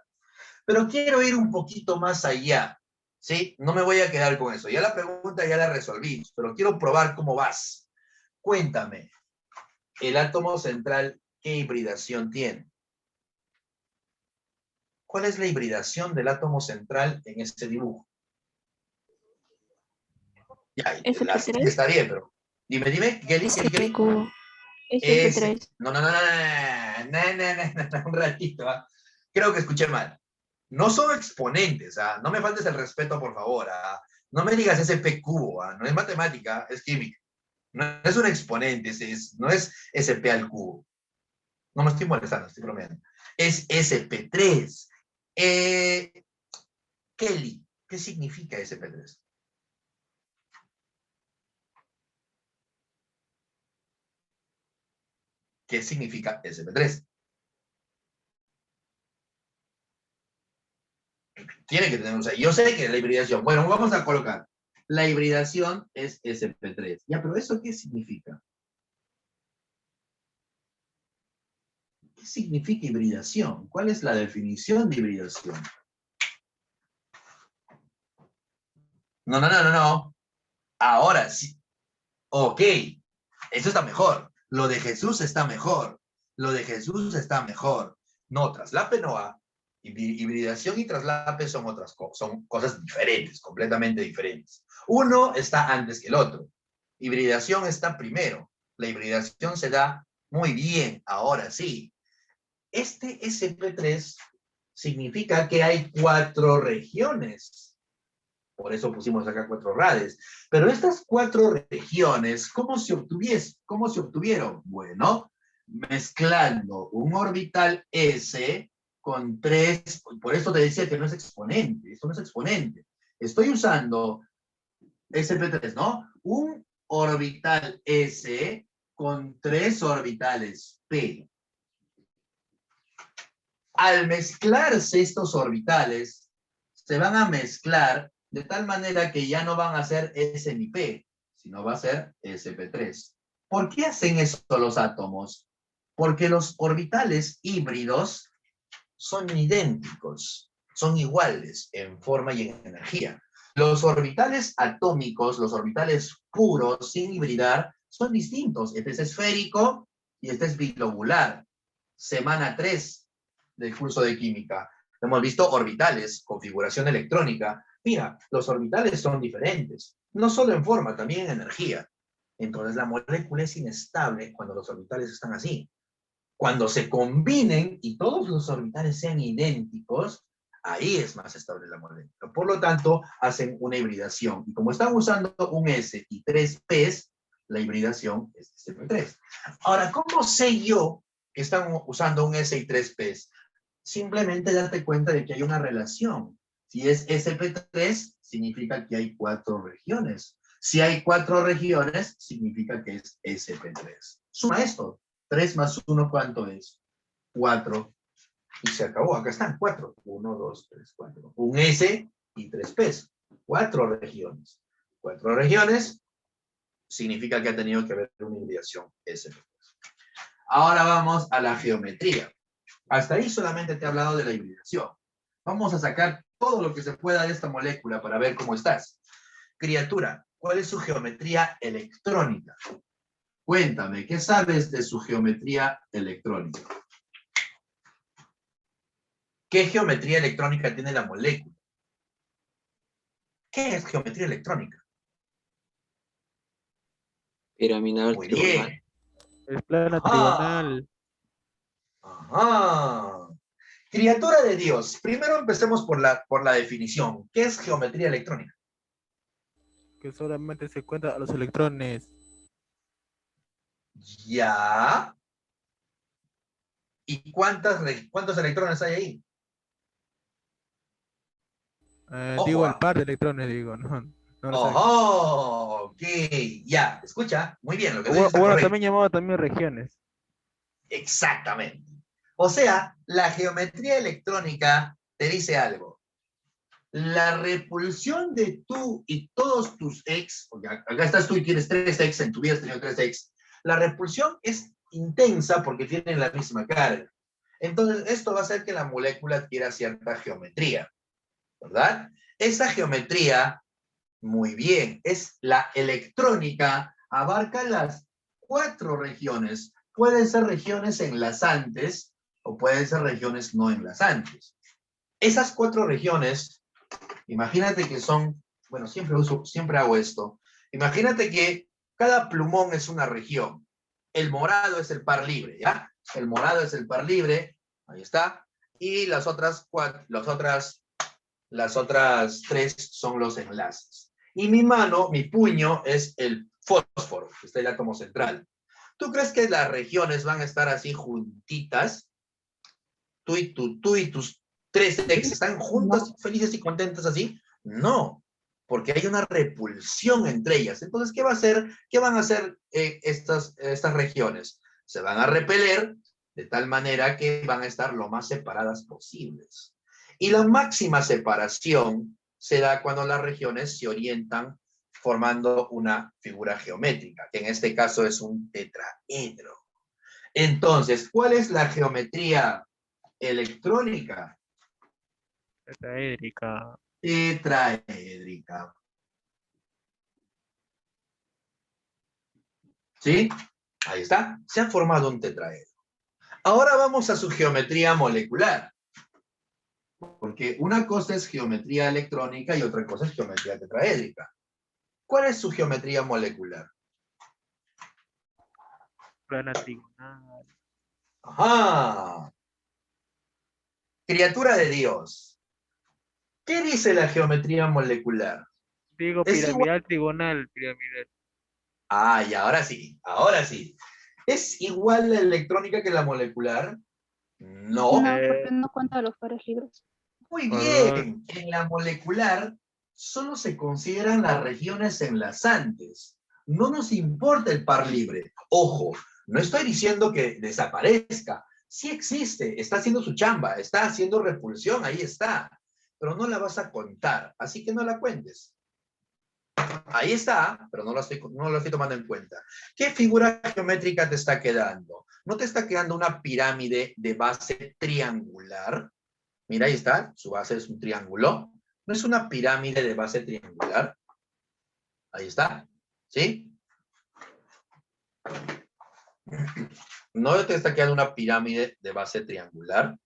Pero quiero ir un poquito más allá, ¿sí? No me voy a quedar con eso. Ya la pregunta ya la resolvimos, pero quiero probar cómo vas. Cuéntame, ¿el átomo central qué hibridación tiene? ¿Cuál es la hibridación del átomo central en este dibujo? Ya, está bien, pero dime, Kelly. SP3. No, un ratito. Creo que escuché mal. No son exponentes, no me faltes el respeto, por favor. No me digas SP cubo, no es matemática, es química. No es un exponente, no es SP al cubo. No me estoy molestando, estoy bromeando. Es SP3. Kelly, ¿qué significa SP3? ¿Qué significa SP3? Tiene que tener, yo sé que la hibridación, bueno, vamos a colocar, la hibridación es SP3. Ya, pero ¿eso qué significa? ¿Qué significa hibridación? ¿Cuál es la definición de hibridación? No. Ahora sí. Ok, eso está mejor. Lo de Jesús está mejor. No, traslape no va. Hibridación y traslape son otras cosas, son cosas diferentes, completamente diferentes. Uno está antes que el otro. Hibridación está primero. La hibridación se da muy bien, ahora sí. Este SP3 significa que hay 4 regiones. Por eso pusimos acá 4 rades. Pero estas 4 regiones, ¿cómo se obtuvieron? Bueno, mezclando un orbital S con 3, por eso te decía que no es exponente, esto no es exponente. Estoy usando SP3, ¿no? Un orbital S con 3 orbitales P. Al mezclarse estos orbitales, se van a mezclar de tal manera que ya no van a ser S ni P, sino va a ser SP3. ¿Por qué hacen eso los átomos? Porque los orbitales híbridos son idénticos, son iguales en forma y en energía. Los orbitales atómicos, los orbitales puros, sin hibridar, son distintos. Este es esférico y este es bilobular. Semana 3 del curso de química. Hemos visto orbitales, configuración electrónica. Mira, los orbitales son diferentes. No solo en forma, también en energía. Entonces la molécula es inestable cuando los orbitales están así. Cuando se combinen y todos los orbitales sean idénticos, ahí es más estable la molécula. Por lo tanto, hacen una hibridación. Y como están usando un S y 3 Ps, la hibridación es sp3. Ahora, ¿cómo sé yo que están usando un S y 3 Ps? Simplemente date cuenta de que hay una relación. Si es sp3, significa que hay 4 regiones. Si hay 4 regiones, significa que es sp3. Suma esto. 3 más 1, ¿cuánto es? 4. Y se acabó. Acá están 4. 1, 2, 3, 4. Un S y 3 Ps. 4 regiones. 4 regiones significa que ha tenido que haber una hibridación sp3. Ahora vamos a la geometría. Hasta ahí solamente te he hablado de la hibridación. Vamos a sacar todo lo que se pueda de esta molécula para ver cómo estás. Criatura, ¿cuál es su geometría electrónica? Cuéntame, ¿qué sabes de su geometría electrónica? ¿Qué geometría electrónica tiene la molécula? ¿Qué es geometría electrónica? Piramidal, Muy trigonal. bien. Es plana Ajá. trigonal. Ajá. Criatura de Dios, primero empecemos por la definición. ¿Qué es geometría electrónica? Que solamente se cuenta a los electrones. Ya. ¿Y cuántos electrones hay ahí? Digo Ojo, el par de electrones, digo, no lo sé. Ojo, ok, ya, escucha, muy bien, lo que tú dices está Bueno, correcto. también llamado también regiones. Exactamente. O sea, la geometría electrónica te dice algo. La repulsión de tú y todos tus ex, porque acá estás tú y tienes 3 ex, en tu vida has tenido 3 ex, la repulsión es intensa porque tienen la misma carga. Entonces, esto va a hacer que la molécula adquiera cierta geometría, ¿verdad? Esa geometría, muy bien, es la electrónica, abarca las 4 regiones. Pueden ser regiones enlazantes o pueden ser regiones no enlazantes. Esas 4 regiones, imagínate que son, bueno, siempre hago esto. Imagínate que cada plumón es una región. El morado es el par libre, ¿ya? El morado es el par libre, ahí está. Y las otras 3 son los enlaces. Y mi mano, mi puño, es el fósforo, que está el átomo central. ¿Tú crees que las regiones van a estar así juntitas? Tú y tus 3 ex están juntas, felices y contentas así. No, porque hay una repulsión entre ellas. Entonces, ¿qué van a hacer estas regiones? Se van a repeler de tal manera que van a estar lo más separadas posibles. Y la máxima separación se da cuando las regiones se orientan formando una figura geométrica, que en este caso es un tetraedro. Entonces, ¿cuál es la geometría electrónica? Tetraédrica. Tetraédrica. ¿Sí? Ahí está. Se ha formado un tetraedro. Ahora vamos a su geometría molecular. Porque una cosa es geometría electrónica y otra cosa es geometría tetraédrica. ¿Cuál es su geometría molecular? Plana trigonal. Ajá. Criatura de Dios. ¿Qué dice la geometría molecular? Digo Es igual. piramidal, trigonal, piramidal. Ah, y ahora sí, ahora sí. ¿Es igual la electrónica que la molecular? No. No, porque no cuenta los pares libres. Muy Correcto. bien. En la molecular solo se consideran las regiones enlazantes. No nos importa el par libre. Ojo, no estoy diciendo que desaparezca. Sí existe, está haciendo su chamba, está haciendo repulsión, ahí está. Pero no la vas a contar, así que no la cuentes. Ahí está, pero no lo estoy tomando en cuenta. ¿Qué figura geométrica te está quedando? ¿No te está quedando una pirámide de base triangular? Mira, ahí está, su base es un triángulo. ¿No es una pirámide de base triangular? Ahí está, ¿sí? ¿No te está quedando una pirámide de base triangular?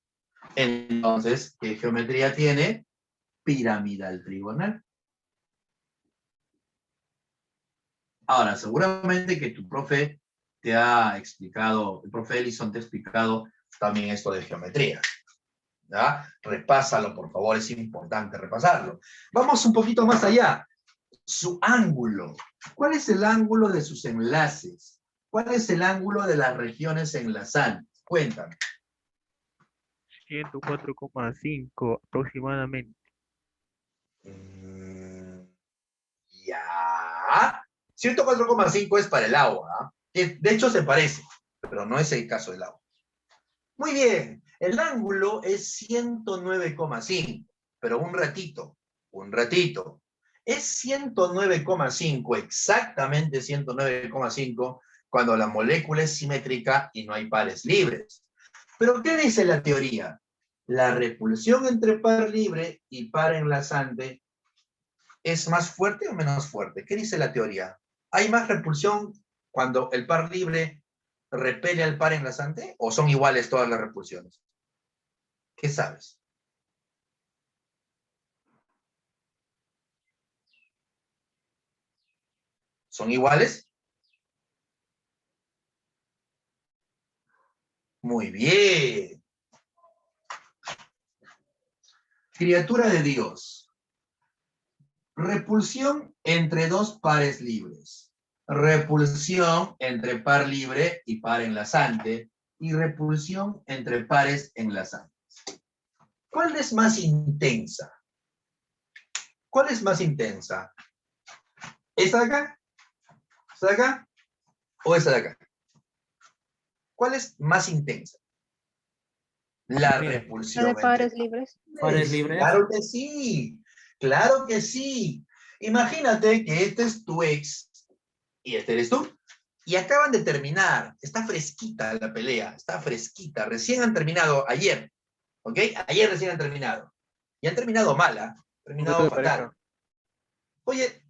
Entonces, ¿qué geometría tiene? Piramidal trigonal. Ahora, seguramente que tu profe te ha explicado, el profe Ellison te ha explicado también esto de geometría. ¿Ya? Repásalo, por favor, es importante repasarlo. Vamos un poquito más allá. Su ángulo. ¿Cuál es el ángulo de sus enlaces? ¿Cuál es el ángulo de las regiones enlazantes? Cuéntame. 104,5 aproximadamente. Ya. 104,5 es para el agua, ¿ah? Que de hecho se parece, pero no es el caso del agua. Muy bien, el ángulo es 109,5, pero un ratito. Es 109,5, exactamente 109,5, cuando la molécula es simétrica y no hay pares libres. ¿Pero qué dice la teoría? La repulsión entre par libre y par enlazante ¿es más fuerte o menos fuerte? ¿Qué dice la teoría? ¿Hay más repulsión cuando el par libre repele al par enlazante o son iguales todas las repulsiones? ¿Qué sabes? ¿Son iguales? Muy bien. Criatura de Dios. Repulsión entre dos pares libres. Repulsión entre par libre y par enlazante. Y repulsión entre pares enlazantes. ¿Cuál es más intensa? ¿Cuál es más intensa? ¿Esta de acá? ¿Esta de acá? ¿O esta de acá? ¿Cuál es más intensa? La repulsión. La de pares libres. Pares libres. Claro que sí. Claro que sí. Imagínate que este es tu ex y este eres tú. Y acaban de terminar. Está fresquita la pelea. Está fresquita. Recién han terminado ayer. ¿Ok? Ayer recién han terminado. Y han terminado mala. Terminado fatal. Oye,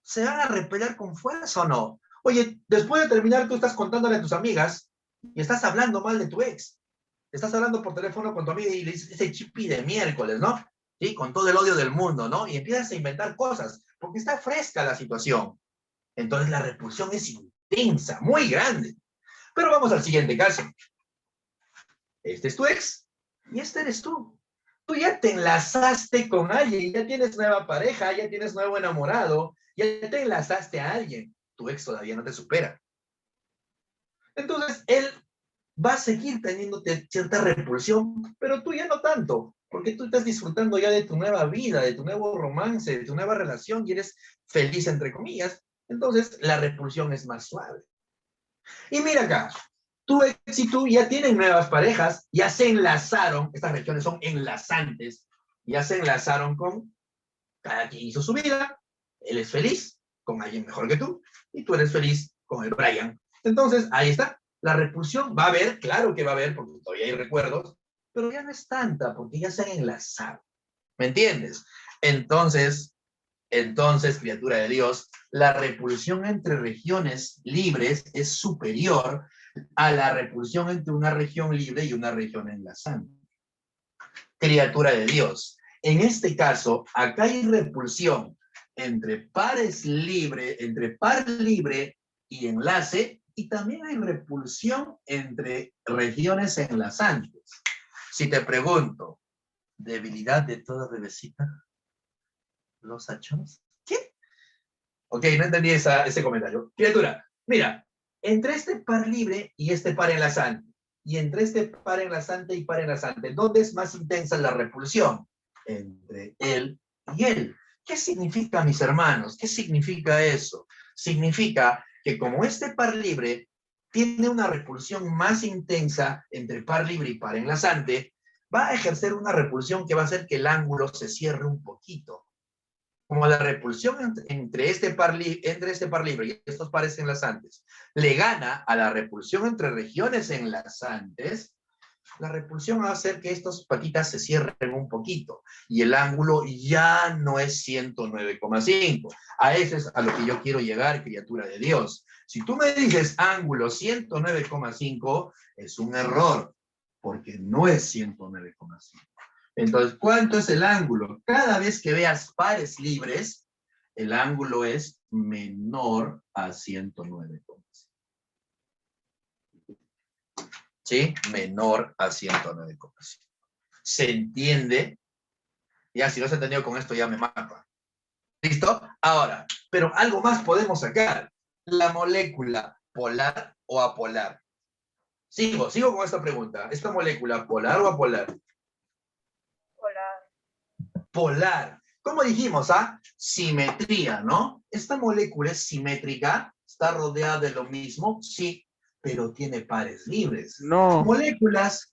¿se van a repeler con fuerza o no? Oye, después de terminar tú estás contándole a tus amigas y estás hablando mal de tu ex. Estás hablando por teléfono con tu amiga y le dices ese chipi de miércoles, ¿no? ¿Sí? Con todo el odio del mundo, ¿no? Y empiezas a inventar cosas porque está fresca la situación. Entonces la repulsión es intensa, muy grande. Pero vamos al siguiente caso. Este es tu ex y este eres tú. Tú ya te enlazaste con alguien, ya tienes nueva pareja, ya tienes nuevo enamorado, ya te enlazaste a alguien. Tu ex todavía no te supera. Entonces, él va a seguir teniéndote cierta repulsión, pero tú ya no tanto, porque tú estás disfrutando ya de tu nueva vida, de tu nuevo romance, de tu nueva relación y eres feliz, entre comillas. Entonces, la repulsión es más suave. Y mira acá, tu ex y tú ya tienen nuevas parejas, ya se enlazaron, estas regiones son enlazantes, ya se enlazaron con, cada quien hizo su vida, él es feliz con alguien mejor que tú, y tú eres feliz con el Brian. Entonces, ahí está, la repulsión va a haber, claro que va a haber, porque todavía hay recuerdos, pero ya no es tanta, porque ya se han enlazado, ¿me entiendes? Entonces, criatura de Dios, la repulsión entre regiones libres es superior a la repulsión entre una región libre y una región enlazante. Criatura de Dios, en este caso, acá hay repulsión entre pares libre, entre par libre y enlace, y también hay repulsión entre regiones enlazantes. Si te pregunto, ¿debilidad de toda bebecita? ¿Los hachos? ¿Qué? Ok, no entendí ese comentario. Criatura, mira, entre este par libre y este par enlazante, y entre este par enlazante y par enlazante, ¿dónde es más intensa la repulsión? Entre él y él. ¿Qué significa, mis hermanos? ¿Qué significa eso? Significa que como este par libre tiene una repulsión más intensa entre par libre y par enlazante, va a ejercer una repulsión que va a hacer que el ángulo se cierre un poquito. Como la repulsión entre este par libre y estos pares enlazantes le gana a la repulsión entre regiones enlazantes, La repulsión va a hacer que estas patitas se cierren un poquito y el ángulo ya no es 109,5. A eso es a lo que yo quiero llegar, criatura de Dios. Si tú me dices ángulo 109,5, es un error, porque no es 109,5. Entonces, ¿cuánto es el ángulo? Cada vez que veas pares libres, el ángulo es menor a 109,5. ¿Sí? Menor a 109,5. ¿Se entiende? Ya, si no se ha entendido con esto, ya me mata. ¿Listo? Ahora, pero algo más podemos sacar. La molécula polar o apolar. Sigo con esta pregunta. ¿Esta molécula polar o apolar? Polar. Polar. ¿Cómo dijimos? ¿Ah? Simetría, ¿no? ¿Esta molécula es simétrica? ¿Está rodeada de lo mismo? Sí, pero tiene pares libres. No. Moléculas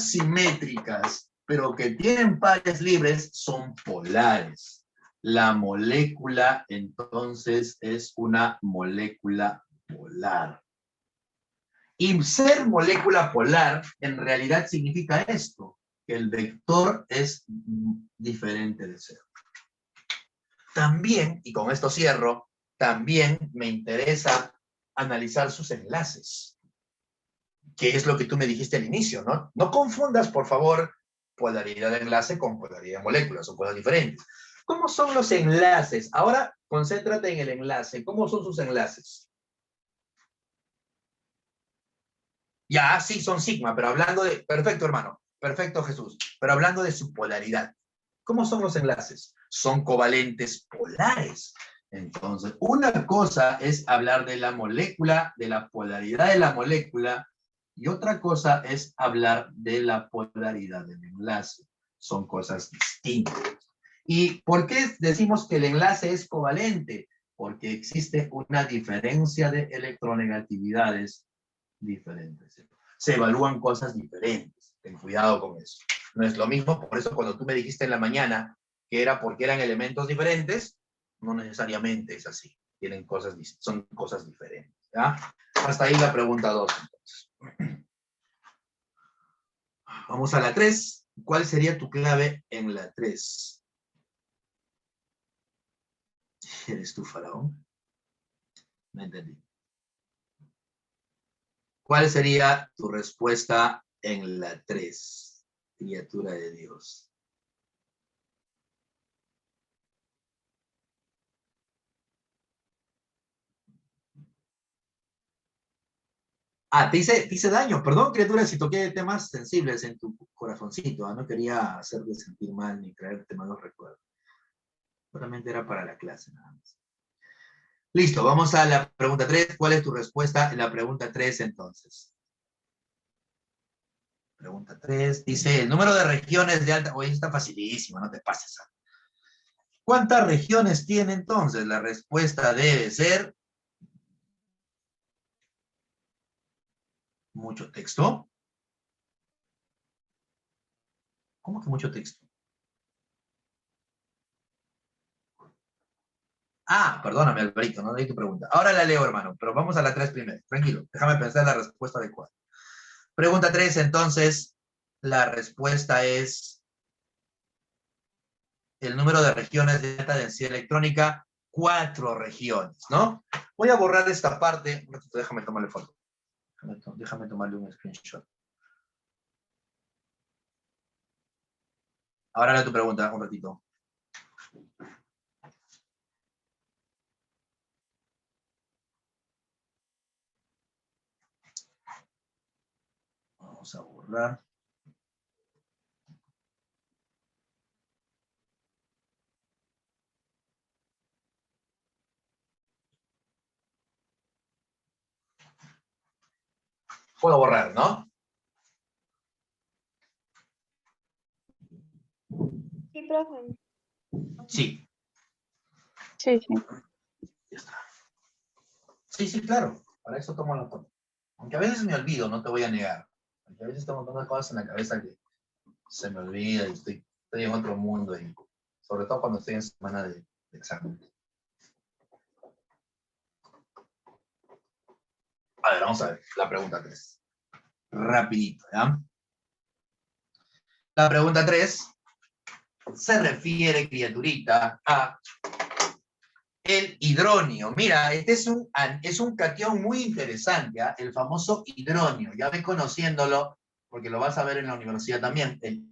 simétricas, pero que tienen pares libres, son polares. La molécula, entonces, es una molécula polar. Y ser molécula polar, en realidad significa esto, que el vector es diferente de cero. También, y con esto cierro, también me interesa analizar sus enlaces, que es lo que tú me dijiste al inicio, ¿no? No confundas, por favor, polaridad de enlace con polaridad de molécula, son cosas diferentes. ¿Cómo son los enlaces? Ahora, concéntrate en el enlace. ¿Cómo son sus enlaces? Ya, sí, son sigma, pero hablando de... Perfecto, hermano. Perfecto, Jesús. Pero hablando de su polaridad. ¿Cómo son los enlaces? Son covalentes polares. Entonces, una cosa es hablar de la molécula, de la polaridad de la molécula, y otra cosa es hablar de la polaridad del enlace. Son cosas distintas. ¿Y por qué decimos que el enlace es covalente? Porque existe una diferencia de electronegatividades diferentes. Se evalúan cosas diferentes. Ten cuidado con eso. No es lo mismo, por eso cuando tú me dijiste en la mañana que era porque eran elementos diferentes, no necesariamente es así. Son cosas diferentes. ¿Ya? Hasta ahí la pregunta 2. Entonces. Vamos a la 3. ¿Cuál sería tu clave en la 3? ¿Eres tú, faraón? Me entendí. ¿Cuál sería tu respuesta en la 3, criatura de Dios? Ah, te hice daño. Perdón, criatura, si toqué temas sensibles en tu corazoncito. No quería hacerte sentir mal ni traerte malos recuerdos. Solamente era para la clase, nada más. Listo, vamos a la pregunta 3. ¿Cuál es tu respuesta en la pregunta 3 entonces? Pregunta 3. Dice, el número de regiones de alta... Oye, está facilísimo, no te pases. ¿Cuántas regiones tiene entonces? La respuesta debe ser... ¿Mucho texto? ¿Cómo que mucho texto? Ah, perdóname, Alvarito, no leí tu pregunta. Ahora la leo, hermano, pero vamos a la 3 primero. Tranquilo, déjame pensar la respuesta adecuada. Pregunta 3, entonces, la respuesta es el número de regiones de alta densidad electrónica, 4 regiones, ¿no? Voy a borrar esta parte. Un ratito, déjame tomarle foto. Déjame tomarle un screenshot. Ahora leo tu pregunta, un ratito. Vamos a borrar. Puedo borrar, ¿no? Sí, profe. Sí. Sí, sí. Ya está. Sí, claro. Para eso tomo la foto. Aunque a veces me olvido, no te voy a negar. Porque a veces tengo tantas cosas en la cabeza que se me olvida y estoy en otro mundo. Y sobre todo cuando estoy en semana de examen. A ver, vamos a ver la pregunta 3. rapidito, ¿ya? La pregunta 3 se refiere, criaturita, a el hidronio. Mira, este es un catión muy interesante, ¿ah? El famoso hidronio. Ya ves conociéndolo, porque lo vas a ver en la universidad también. El